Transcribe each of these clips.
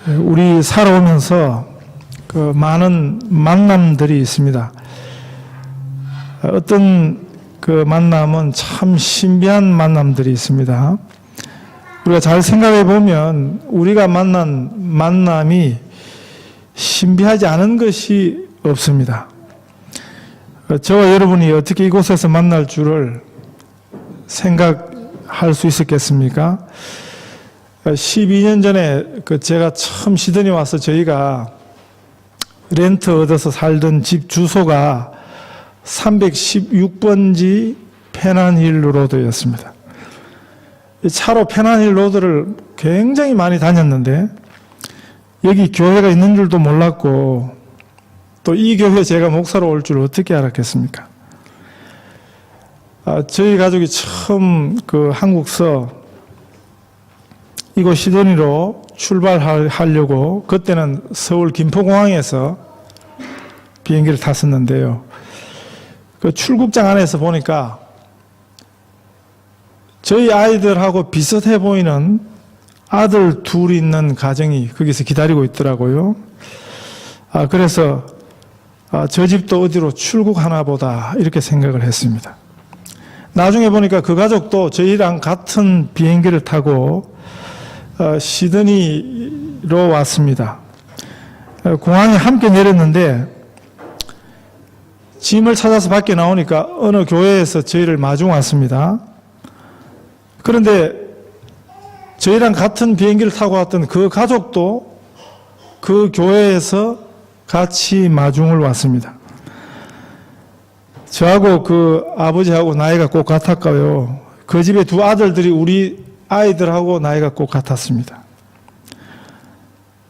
우리 살아오면서 그 많은 만남들이 있습니다. 어떤 그 만남은 참 신비한 만남들이 있습니다. 우리가 잘 생각해 보면 우리가 만난 만남이 신비하지 않은 것이 없습니다. 저와 여러분이 어떻게 이곳에서 만날 줄을 생각할 수 있었겠습니까? 12년 전에 제가 처음 시드니 와서 저희가 렌트 얻어서 살던 집 주소가 316번지 페난힐 로드였습니다. 차로 페난힐 로드를 굉장히 많이 다녔는데 여기 교회가 있는 줄도 몰랐고 또 이 교회에 제가 목사로 올 줄 어떻게 알았겠습니까? 저희 가족이 처음 그 한국서 이곳 시드니로 출발하려고 그때는 서울 김포공항에서 비행기를 탔었는데요. 그 출국장 안에서 보니까 저희 아이들하고 비슷해 보이는 아들 둘 있는 가정이 거기서 기다리고 있더라고요. 그래서 저 집도 어디로 출국하나 보다 이렇게 생각을 했습니다. 나중에 보니까 그 가족도 저희랑 같은 비행기를 타고 시드니로 왔습니다. 공항에 함께 내렸는데 짐을 찾아서 밖에 나오니까 어느 교회에서 저희를 마중 왔습니다. 그런데 저희랑 같은 비행기를 타고 왔던 그 가족도 그 교회에서 같이 마중을 왔습니다. 저하고 그 아버지하고 나이가 꼭 같았고요. 그 집의 두 아들들이 우리 아이들하고 나이가 꼭 같았습니다.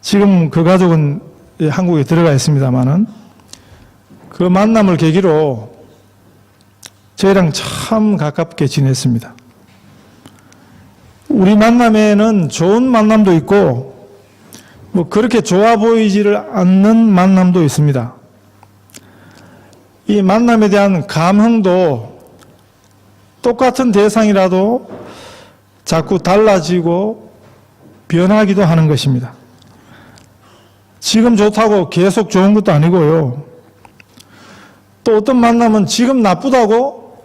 지금 그 가족은 한국에 들어가 있습니다만은 그 만남을 계기로 저희랑 참 가깝게 지냈습니다. 우리 만남에는 좋은 만남도 있고 뭐 그렇게 좋아 보이지를 않는 만남도 있습니다. 이 만남에 대한 감흥도 똑같은 대상이라도 자꾸 달라지고 변하기도 하는 것입니다. 지금 좋다고 계속 좋은 것도 아니고요. 또 어떤 만남은 지금 나쁘다고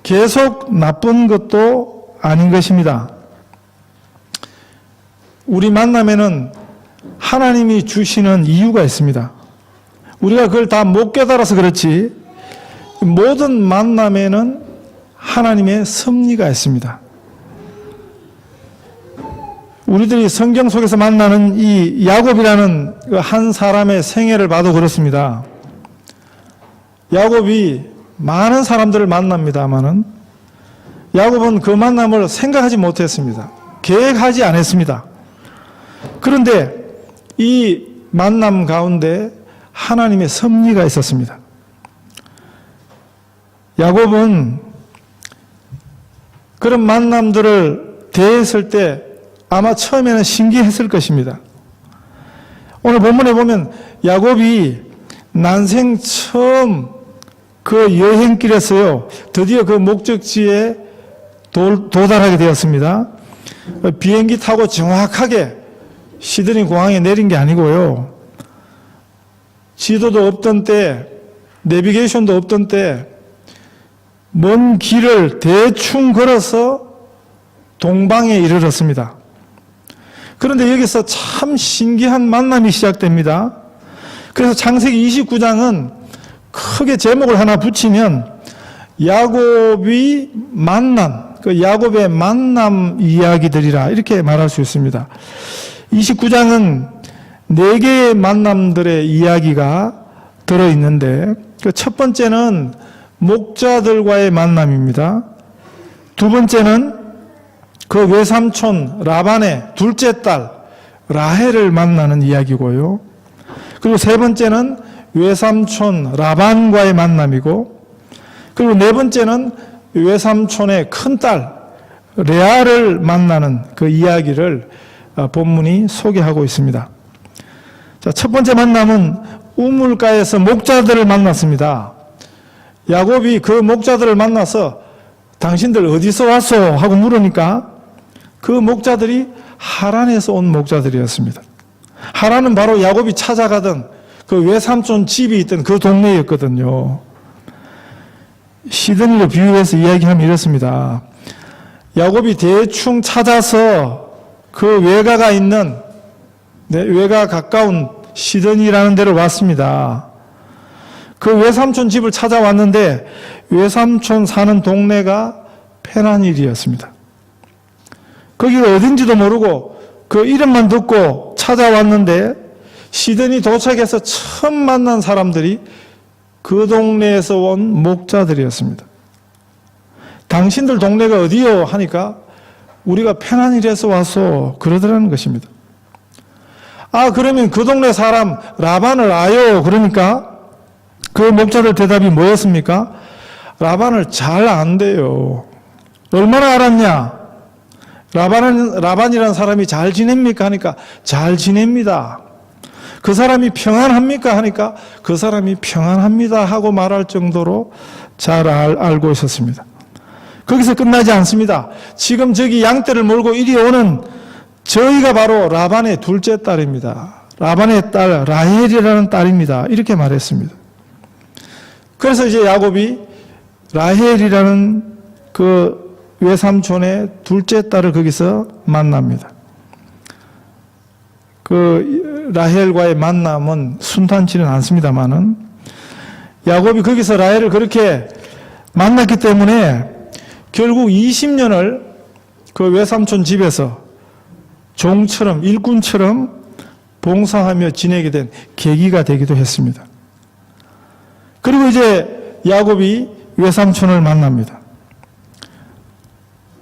계속 나쁜 것도 아닌 것입니다. 우리 만남에는 하나님이 주시는 이유가 있습니다. 우리가 그걸 다 못 깨달아서 그렇지 모든 만남에는 하나님의 섭리가 있습니다. 우리들이 성경 속에서 만나는 이 야곱이라는 한 사람의 생애를 봐도 그렇습니다. 야곱이 많은 사람들을 만납니다마는 야곱은 그 만남을 생각하지 못했습니다. 계획하지 않았습니다. 그런데 이 만남 가운데 하나님의 섭리가 있었습니다. 야곱은 그런 만남들을 대했을 때 아마 처음에는 신기했을 것입니다. 오늘 본문에 보면 야곱이 난생 처음 그 여행길에서요 드디어 그 목적지에 도달하게 되었습니다. 비행기 타고 정확하게 시드니 공항에 내린 게 아니고요. 지도도 없던 때, 내비게이션도 없던 때, 먼 길을 대충 걸어서 동방에 이르렀습니다. 그런데 여기서 참 신기한 만남이 시작됩니다. 그래서 창세기 29장은 크게 제목을 하나 붙이면 야곱이 만난, 그 야곱의 만남 이야기들이라 이렇게 말할 수 있습니다. 29장은 4개의 만남들의 이야기가 들어있는데 그 첫 번째는 목자들과의 만남입니다. 두 번째는 그 외삼촌 라반의 둘째 딸 라헬을 만나는 이야기고요. 그리고 세 번째는 외삼촌 라반과의 만남이고 그리고 네 번째는 외삼촌의 큰딸 레아를 만나는 그 이야기를 본문이 소개하고 있습니다. 자, 첫 번째 만남은 우물가에서 목자들을 만났습니다. 야곱이 그 목자들을 만나서 당신들 어디서 왔소? 하고 물으니까 그 목자들이 하란에서 온 목자들이었습니다. 하나는 바로 야곱이 찾아가던 그 외삼촌 집이 있던 그 동네였거든요. 시드니로 비유해서 이야기하면 이렇습니다. 야곱이 대충 찾아서 그 외가가 있는, 외가 가까운 시드니라는 데로 왔습니다. 그 외삼촌 집을 찾아왔는데 외삼촌 사는 동네가 페나닐이었습니다. 거기가 어딘지도 모르고 그 이름만 듣고 찾아왔는데 시드니 도착해서 처음 만난 사람들이 그 동네에서 온 목자들이었습니다. 당신들 동네가 어디요? 하니까 우리가 페나닐에서 와서 그러더라는 것입니다. 아, 그러면 그 동네 사람 라반을 아요? 그러니까 그 목자들 대답이 뭐였습니까? 라반을 잘 안대요. 얼마나 알았냐? 라반이라는 사람이 잘 지냅니까? 하니까 잘 지냅니다. 그 사람이 평안합니까? 하니까 그 사람이 평안합니다 하고 말할 정도로 잘 알고 있었습니다. 거기서 끝나지 않습니다. 지금 저기 양떼를 몰고 이리 오는 저희가 바로 라반의 둘째 딸입니다. 라반의 딸 라헬이라는 딸입니다. 이렇게 말했습니다. 그래서 이제 야곱이 라헬이라는 그 외삼촌의 둘째 딸을 거기서 만납니다. 그 라헬과의 만남은 순탄치는 않습니다만은 야곱이 거기서 라헬을 그렇게 만났기 때문에 결국 20년을 그 외삼촌 집에서 종처럼 일꾼처럼 봉사하며 지내게 된 계기가 되기도 했습니다. 그리고 이제 야곱이 외삼촌을 만납니다.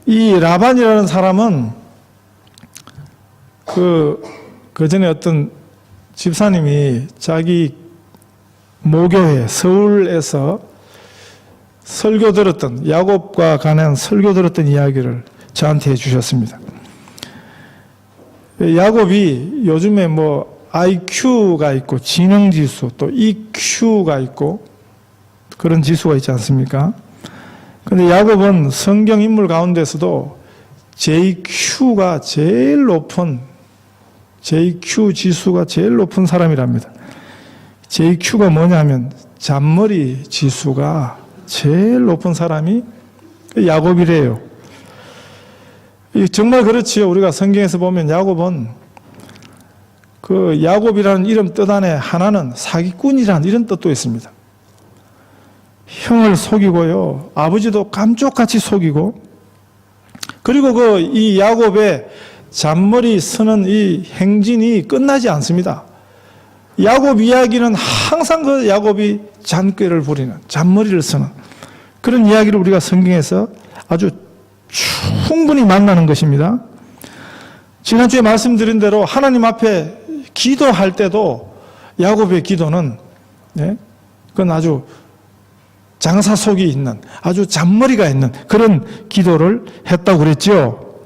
이 라반이라는 사람은 그 전에 어떤 집사님이 자기 모교회 서울에서 설교 들었던, 야곱과 관한 설교 들었던 이야기를 저한테 해주셨습니다. 야곱이 요즘에 뭐 IQ가 있고 지능지수 또 EQ가 있고 그런 지수가 있지 않습니까? 근데 야곱은 성경 인물 가운데서도 JQ가 제일 높은, JQ 지수가 제일 높은 사람이랍니다. JQ가 뭐냐면 잔머리 지수가 제일 높은 사람이 야곱이래요. 정말 그렇지요. 우리가 성경에서 보면 야곱은 그 야곱이라는 이름 뜻 안에 하나는 사기꾼이라는 이런 뜻도 있습니다. 형을 속이고요. 아버지도 감쪽같이 속이고, 그리고 이 야곱의 잔머리 쓰는 이 행진이 끝나지 않습니다. 야곱 이야기는 항상 그 야곱이 잔꾀를 부리는, 잔머리를 쓰는 그런 이야기를 우리가 성경에서 아주 충분히 만나는 것입니다. 지난주에 말씀드린 대로 하나님 앞에 기도할 때도 야곱의 기도는, 그건 아주 장사 속이 있는, 아주 잔머리가 있는 그런 기도를 했다고 그랬죠.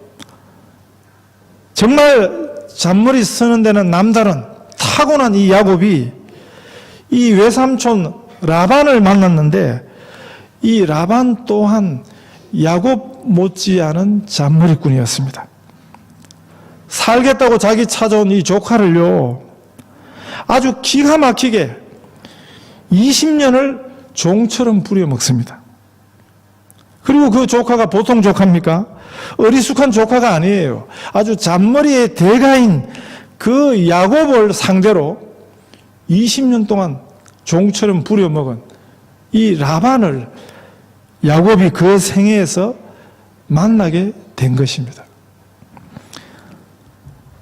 정말 잔머리 쓰는 데는 남다른 타고난 이 야곱이 이 외삼촌 라반을 만났는데 이 라반 또한 야곱 못지않은 잔머리꾼이었습니다. 살겠다고 자기 찾아온 이 조카를요, 아주 기가 막히게 20년을 종처럼 부려먹습니다. 그리고 그 조카가 보통 조카입니까? 어리숙한 조카가 아니에요. 아주 잔머리의 대가인 그 야곱을 상대로 20년 동안 종처럼 부려먹은 이 라반을 야곱이 그 생애에서 만나게 된 것입니다.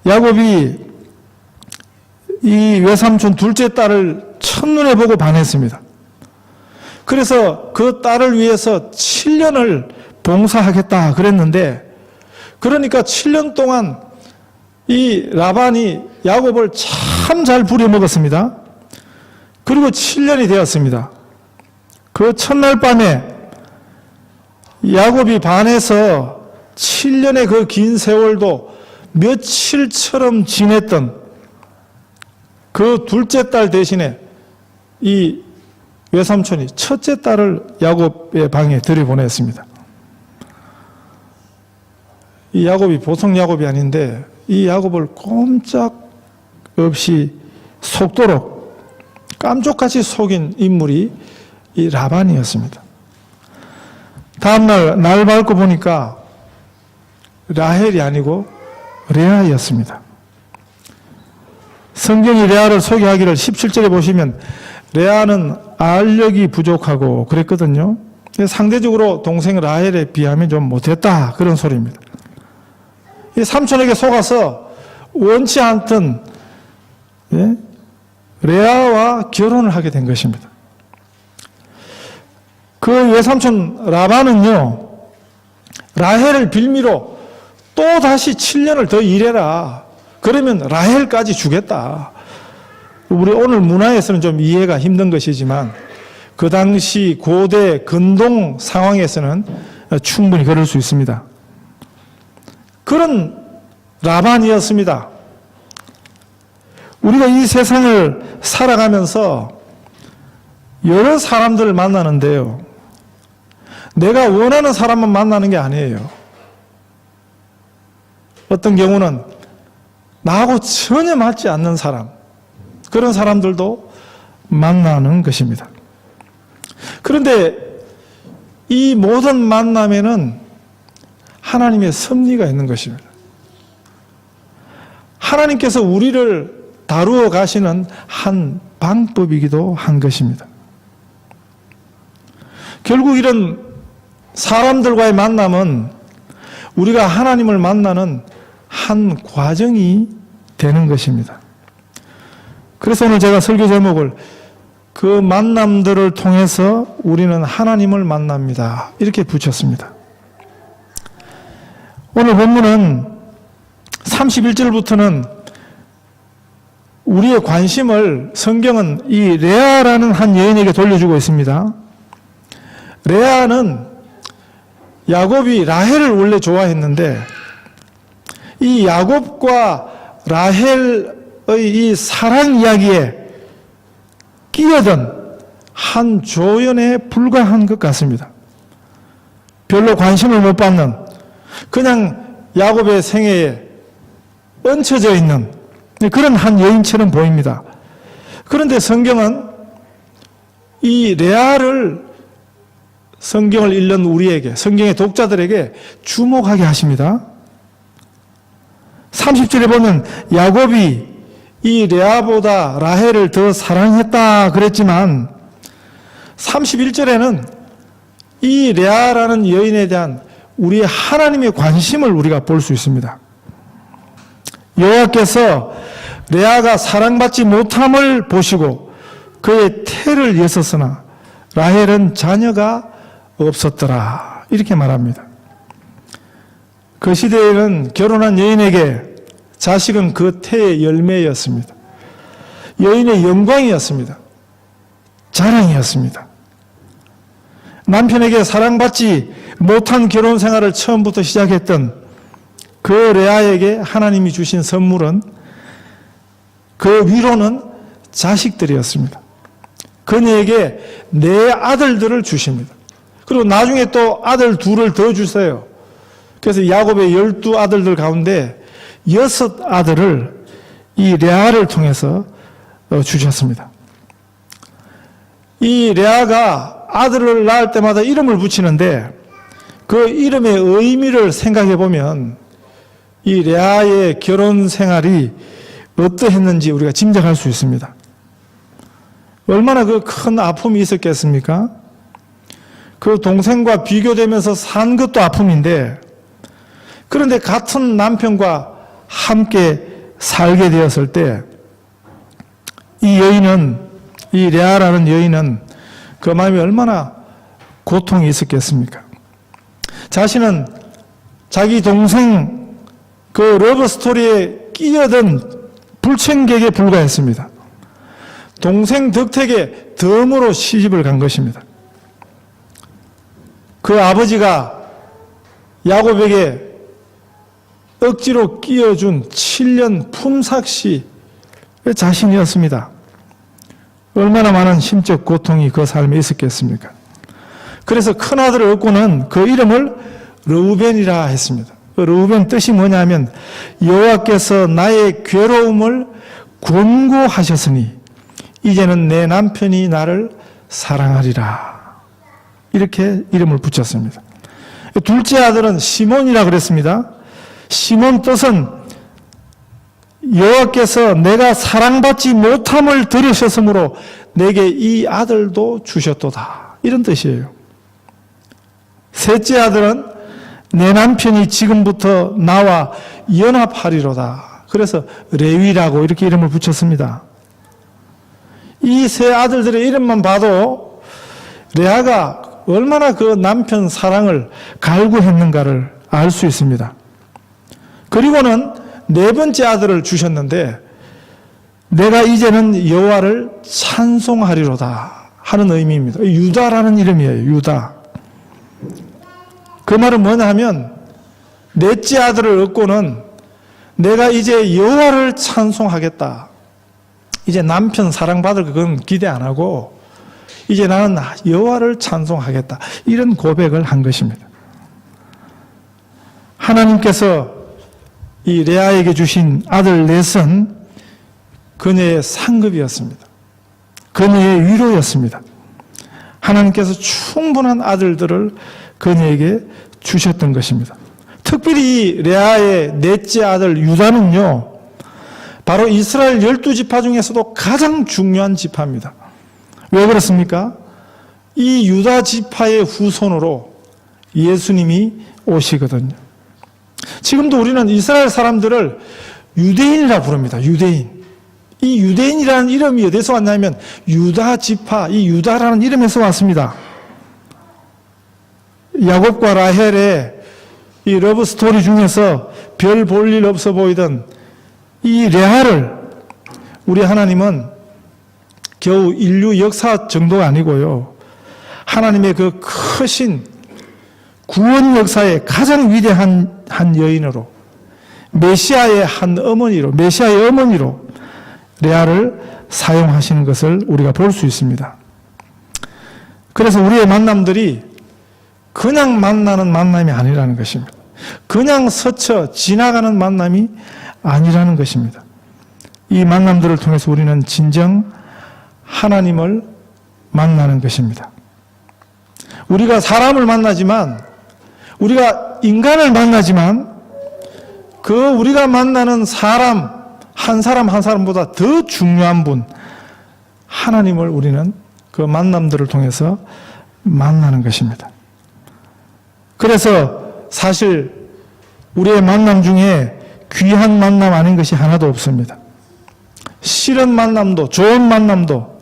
야곱이 이 외삼촌 둘째 딸을 첫눈에 보고 반했습니다. 그래서 그 딸을 위해서 7년을 봉사하겠다 그랬는데, 그러니까 7년 동안 이 라반이 야곱을 참 잘 부려먹었습니다. 그리고 7년이 되었습니다. 그 첫날 밤에 야곱이 반해서 7년의 그 긴 세월도 며칠처럼 지냈던 그 둘째 딸 대신에 이 외삼촌이 첫째 딸을 야곱의 방에 들여보냈습니다. 이 야곱이 보통 야곱이 아닌데 이 야곱을 꼼짝 없이 속도록 깜짝같이 속인 인물이 이 라반이었습니다. 다음날 날 밝고 보니까 라헬이 아니고 레아였습니다. 성경이 레아를 소개하기를 17절에 보시면 레아는 알력이 부족하고 그랬거든요. 상대적으로 동생 라헬에 비하면 좀 못했다 그런 소리입니다. 이 삼촌에게 속아서 원치 않던 레아와 결혼을 하게 된 것입니다. 그 외삼촌 라반은요, 라헬을 빌미로 또 다시 7년을 더 일해라. 그러면 라헬까지 주겠다. 우리 오늘 문화에서는 좀 이해가 힘든 것이지만 그 당시 고대 근동 상황에서는 충분히 그럴 수 있습니다. 그런 라반이었습니다. 우리가 이 세상을 살아가면서 여러 사람들을 만나는데요. 내가 원하는 사람만 만나는 게 아니에요. 어떤 경우는 나하고 전혀 맞지 않는 사람, 그런 사람들도 만나는 것입니다. 그런데 이 모든 만남에는 하나님의 섭리가 있는 것입니다. 하나님께서 우리를 다루어 가시는 한 방법이기도 한 것입니다. 결국 이런 사람들과의 만남은 우리가 하나님을 만나는 한 과정이 되는 것입니다. 그래서 오늘 제가 설교 제목을 그 만남들을 통해서 우리는 하나님을 만납니다. 이렇게 붙였습니다. 오늘 본문은 31절부터는 우리의 관심을 성경은 이 레아라는 한 여인에게 돌려주고 있습니다. 레아는 야곱이 라헬을 원래 좋아했는데 이 야곱과 라헬의 이 사랑 이야기에 끼어든 한 조연에 불과한 것 같습니다. 별로 관심을 못 받는 그냥 야곱의 생애에 얹혀져 있는 그런 한 여인처럼 보입니다. 그런데 성경은 이 레아를 성경을 읽는 우리에게, 성경의 독자들에게 주목하게 하십니다. 30절에 보면 야곱이 이 레아보다 라헬을 더 사랑했다 그랬지만 31절에는 이 레아라는 여인에 대한 우리의 하나님의 관심을 우리가 볼 수 있습니다. 여호와께서 레아가 사랑받지 못함을 보시고 그의 태를 여섰으나 라헬은 자녀가 없었더라. 이렇게 말합니다. 그 시대에는 결혼한 여인에게 자식은 그 태의 열매였습니다. 여인의 영광이었습니다. 자랑이었습니다. 남편에게 사랑받지 못한 결혼 생활을 처음부터 시작했던 그 레아에게 하나님이 주신 선물은 그 위로는 자식들이었습니다. 그녀에게 네 아들들을 주십니다. 그리고 나중에 또 아들 둘을 더 주세요. 그래서 야곱의 12아들들 가운데 6아들을 이 레아를 통해서 주셨습니다. 이 레아가 아들을 낳을 때마다 이름을 붙이는데 그 이름의 의미를 생각해 보면 이 레아의 결혼 생활이 어떠했는지 우리가 짐작할 수 있습니다. 얼마나 그 큰 아픔이 있었겠습니까? 그 동생과 비교되면서 산 것도 아픔인데 그런데 같은 남편과 함께 살게 되었을 때 이 여인은, 이 레아라는 여인은 그 마음이 얼마나 고통이 있었겠습니까? 자신은 자기 동생 그 러브 스토리에 끼어든 불청객에 불과했습니다. 동생 덕택에 덤으로 시집을 간 것입니다. 그 아버지가 야곱에게 억지로 끼워준 7년 품삯이 자신이었습니다. 얼마나 많은 심적 고통이 그 삶에 있었겠습니까? 그래서 큰아들을 얻고는 그 이름을 르우벤이라 했습니다. 그 르우벤 뜻이 뭐냐면 여호와께서 나의 괴로움을 권고하셨으니 이제는 내 남편이 나를 사랑하리라. 이렇게 이름을 붙였습니다. 둘째 아들은 시몬이라 그랬습니다. 시몬 뜻은 여호와께서 내가 사랑받지 못함을 들으셨으므로 내게 이 아들도 주셨도다. 이런 뜻이에요. 셋째 아들은 내 남편이 지금부터 나와 연합하리로다. 그래서 레위라고 이렇게 이름을 붙였습니다. 이 세 아들들의 이름만 봐도 레아가 얼마나 그 남편 사랑을 갈구했는가를 알 수 있습니다. 그리고는 네 번째 아들을 주셨는데 내가 이제는 여호와를 찬송하리로다 하는 의미입니다. 유다라는 이름이에요. 유다. 그 말은 뭐냐 하면 넷째 아들을 얻고는 내가 이제 여호와를 찬송하겠다. 이제 남편 사랑받을 그건 기대 안 하고 이제 나는 여호와를 찬송하겠다. 이런 고백을 한 것입니다. 하나님께서 이 레아에게 주신 아들 넷은 그녀의 상급이었습니다. 그녀의 위로였습니다. 하나님께서 충분한 아들들을 그녀에게 주셨던 것입니다. 특별히 이 레아의 넷째 아들 유다는요, 바로 이스라엘 12지파 중에서도 가장 중요한 지파입니다. 왜 그렇습니까? 이 유다 지파의 후손으로 예수님이 오시거든요. 지금도 우리는 이스라엘 사람들을 유대인이라 부릅니다. 유대인. 이 유대인이라는 이름이 어디서 왔냐면 유다 지파, 이 유다라는 이름에서 왔습니다. 야곱과 라헬의 이 러브 스토리 중에서 별 볼 일 없어 보이던 이 레아를 우리 하나님은 겨우 인류 역사 정도가 아니고요. 하나님의 그 크신 구원 역사의 가장 위대한 한 여인으로 메시아의 어머니로 레아를 사용하시는 것을 우리가 볼 수 있습니다. 그래서 우리의 만남들이 그냥 만나는 만남이 아니라는 것입니다. 그냥 스쳐 지나가는 만남이 아니라는 것입니다. 이 만남들을 통해서 우리는 진정 하나님을 만나는 것입니다. 우리가 사람을 만나지만, 우리가 인간을 만나지만, 그 우리가 만나는 사람 한 사람보다 더 중요한 분, 하나님을 우리는 그 만남들을 통해서 만나는 것입니다. 그래서 사실 우리의 만남 중에 귀한 만남 아닌 것이 하나도 없습니다. 싫은 만남도 좋은 만남도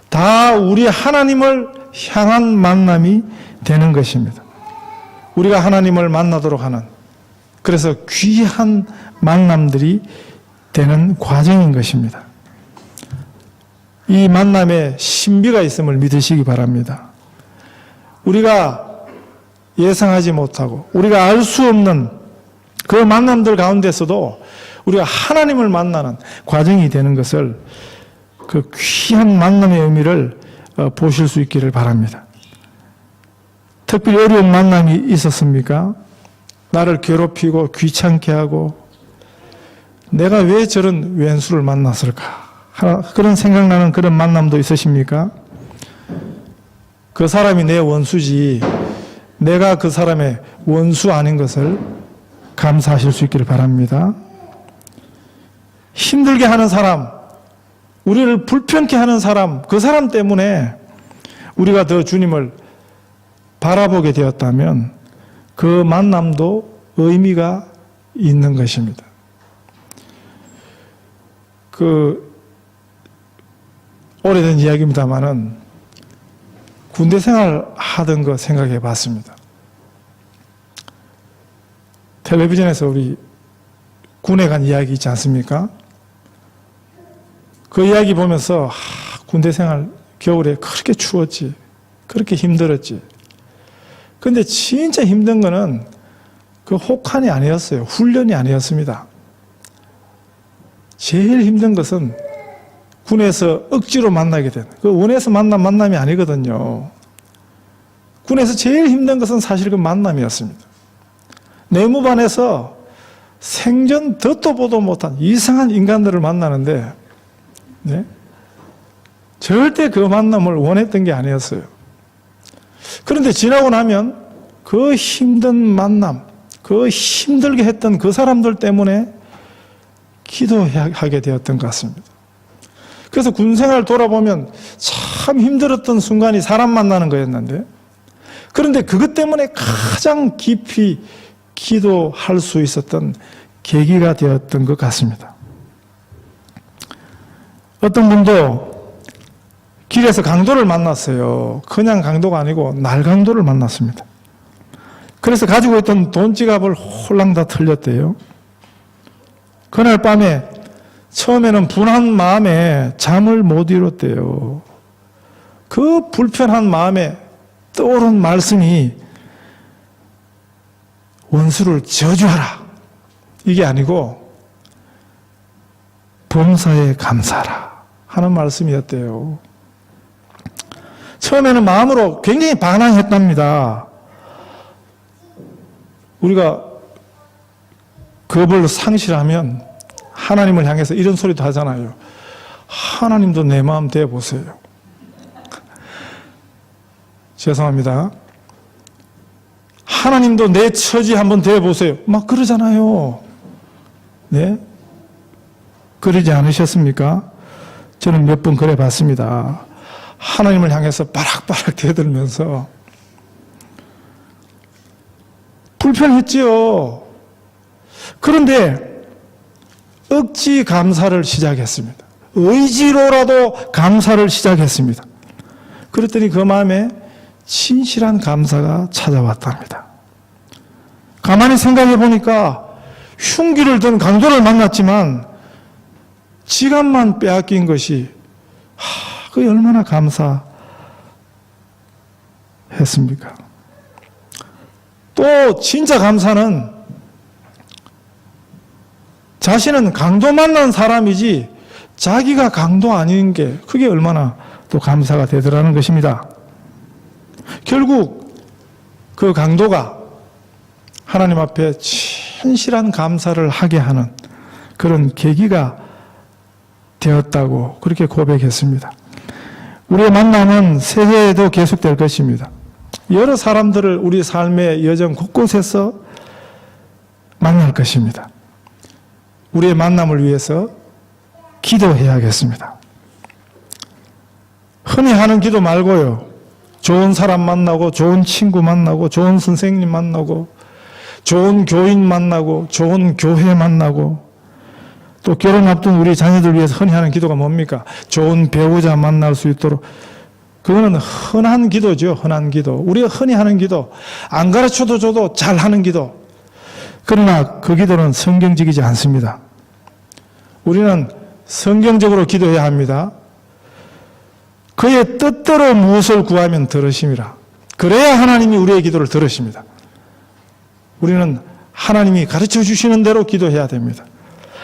다 우리 하나님을 향한 만남이 되는 것입니다. 우리가 하나님을 만나도록 하는, 그래서 귀한 만남들이 되는 과정인 것입니다. 이 만남에 신비가 있음을 믿으시기 바랍니다. 우리가 예상하지 못하고 우리가 알 수 없는 그 만남들 가운데서도 우리가 하나님을 만나는 과정이 되는 것을, 그 귀한 만남의 의미를 보실 수 있기를 바랍니다. 특별히 어려운 만남이 있었습니까? 나를 괴롭히고 귀찮게 하고 내가 왜 저런 왼수를 만났을까? 그런 생각나는 그런 만남도 있으십니까? 그 사람이 내 원수지 내가 그 사람의 원수 아닌 것을 감사하실 수 있기를 바랍니다. 힘들게 하는 사람, 우리를 불편케 하는 사람, 그 사람 때문에 우리가 더 주님을 바라보게 되었다면 그 만남도 의미가 있는 것입니다. 오래된 이야기입니다만은 군대 생활 하던 거 생각해 봤습니다. 텔레비전에서 우리 군에 간 이야기 있지 않습니까? 그 이야기 보면서 군대 생활 겨울에 그렇게 추웠지, 그렇게 힘들었지. 근데 진짜 힘든 거는 그 혹한이 아니었어요. 훈련이 아니었습니다. 제일 힘든 것은 군에서 억지로 만나게 된, 그 원해서 만난 만남이 아니거든요. 군에서 제일 힘든 것은 사실 그 만남이었습니다. 내무반에서 생전 듣도 보도 못한 이상한 인간들을 만나는데 네? 절대 그 만남을 원했던 게 아니었어요. 그런데 지나고 나면 그 힘든 만남, 그 힘들게 했던 그 사람들 때문에 기도하게 되었던 것 같습니다. 그래서 군생활 돌아보면 참 힘들었던 순간이 사람 만나는 거였는데, 그런데 그것 때문에 가장 깊이 기도할 수 있었던 계기가 되었던 것 같습니다. 어떤 분도 길에서 강도를 만났어요. 그냥 강도가 아니고 날강도를 만났습니다. 그래서 가지고 있던 돈 지갑을 홀랑 다 털렸대요. 그날 밤에 처음에는 분한 마음에 잠을 못 이뤘대요. 그 불편한 마음에 떠오른 말씀이 원수를 저주하라, 이게 아니고 범사에 감사하라 하는 말씀이었대요. 처음에는 마음으로 굉장히 반항했답니다. 우리가 겁을 상실하면 하나님을 향해서 이런 소리도 하잖아요. 하나님도 내 마음 대보세요. 죄송합니다. 하나님도 내 처지 한번 대보세요. 막 그러잖아요. 네? 그러지 않으셨습니까? 저는 몇 번 그래 봤습니다. 하나님을 향해서 바락바락 대들면서 불편했지요. 그런데 억지 감사를 시작했습니다. 의지로라도 감사를 시작했습니다. 그랬더니 그 마음에 진실한 감사가 찾아왔답니다. 가만히 생각해 보니까 흉기를 든 강도를 만났지만 지갑만 빼앗긴 것이 그게 얼마나 감사했습니까? 또 진짜 감사는 자신은 강도 만난 사람이지 자기가 강도 아닌 게 그게 얼마나 또 감사가 되더라는 것입니다. 결국 그 강도가 하나님 앞에 진실한 감사를 하게 하는 그런 계기가 되었다고 그렇게 고백했습니다. 우리의 만남은 새해에도 계속될 것입니다. 여러 사람들을 우리 삶의 여정 곳곳에서 만날 것입니다. 우리의 만남을 위해서 기도해야겠습니다. 흔히 하는 기도 말고요. 좋은 사람 만나고, 좋은 친구 만나고, 좋은 선생님 만나고, 좋은 교인 만나고, 좋은 교회 만나고, 또 결혼 앞둔 우리 자녀들 위해서 흔히 하는 기도가 뭡니까? 좋은 배우자 만날 수 있도록. 그거는 흔한 기도죠. 흔한 기도. 우리가 흔히 하는 기도. 안 가르쳐도 줘도 잘하는 기도. 그러나 그 기도는 성경적이지 않습니다. 우리는 성경적으로 기도해야 합니다. 그의 뜻대로 무엇을 구하면 들으심이라. 그래야 하나님이 우리의 기도를 들으십니다. 우리는 하나님이 가르쳐 주시는 대로 기도해야 됩니다.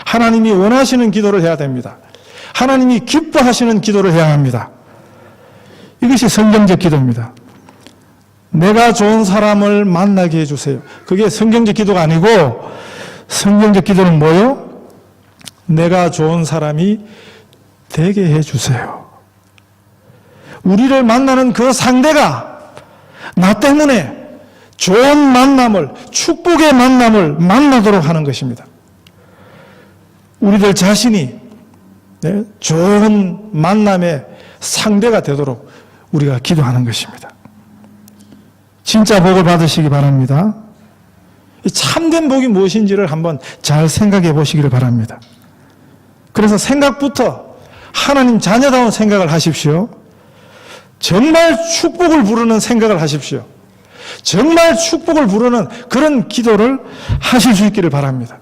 하나님이 원하시는 기도를 해야 됩니다. 하나님이 기뻐하시는 기도를 해야 합니다. 이것이 성경적 기도입니다. 내가 좋은 사람을 만나게 해주세요. 그게 성경적 기도가 아니고 성경적 기도는 뭐요? 내가 좋은 사람이 되게 해주세요. 우리를 만나는 그 상대가 나 때문에 좋은 만남을, 축복의 만남을 만나도록 하는 것입니다. 우리들 자신이 좋은 만남의 상대가 되도록 우리가 기도하는 것입니다. 진짜 복을 받으시기 바랍니다. 참된 복이 무엇인지를 한번 잘 생각해 보시기를 바랍니다. 그래서 생각부터 하나님 자녀다운 생각을 하십시오. 정말 축복을 부르는 생각을 하십시오. 정말 축복을 부르는 그런 기도를 하실 수 있기를 바랍니다.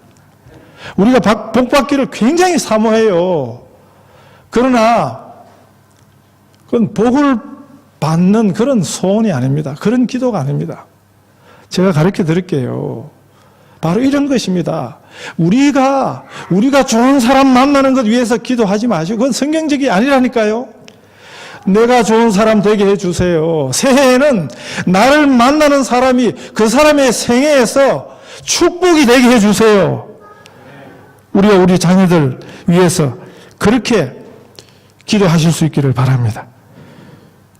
우리가 복 받기를 굉장히 사모해요. 그러나 그건 복을 받는 그런 소원이 아닙니다. 그런 기도가 아닙니다. 제가 가르쳐 드릴게요. 바로 이런 것입니다. 우리가 좋은 사람 만나는 것 위해서 기도하지 마시고 그건 성경적이 아니라니까요. 내가 좋은 사람 되게 해주세요. 새해에는 나를 만나는 사람이 그 사람의 생애에서 축복이 되게 해주세요. 우리가 우리 자녀들 위해서 그렇게 기도하실 수 있기를 바랍니다.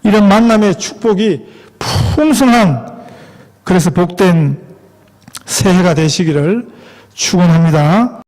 이런 만남의 축복이 풍성한, 그래서 복된 새해가 되시기를 축원합니다.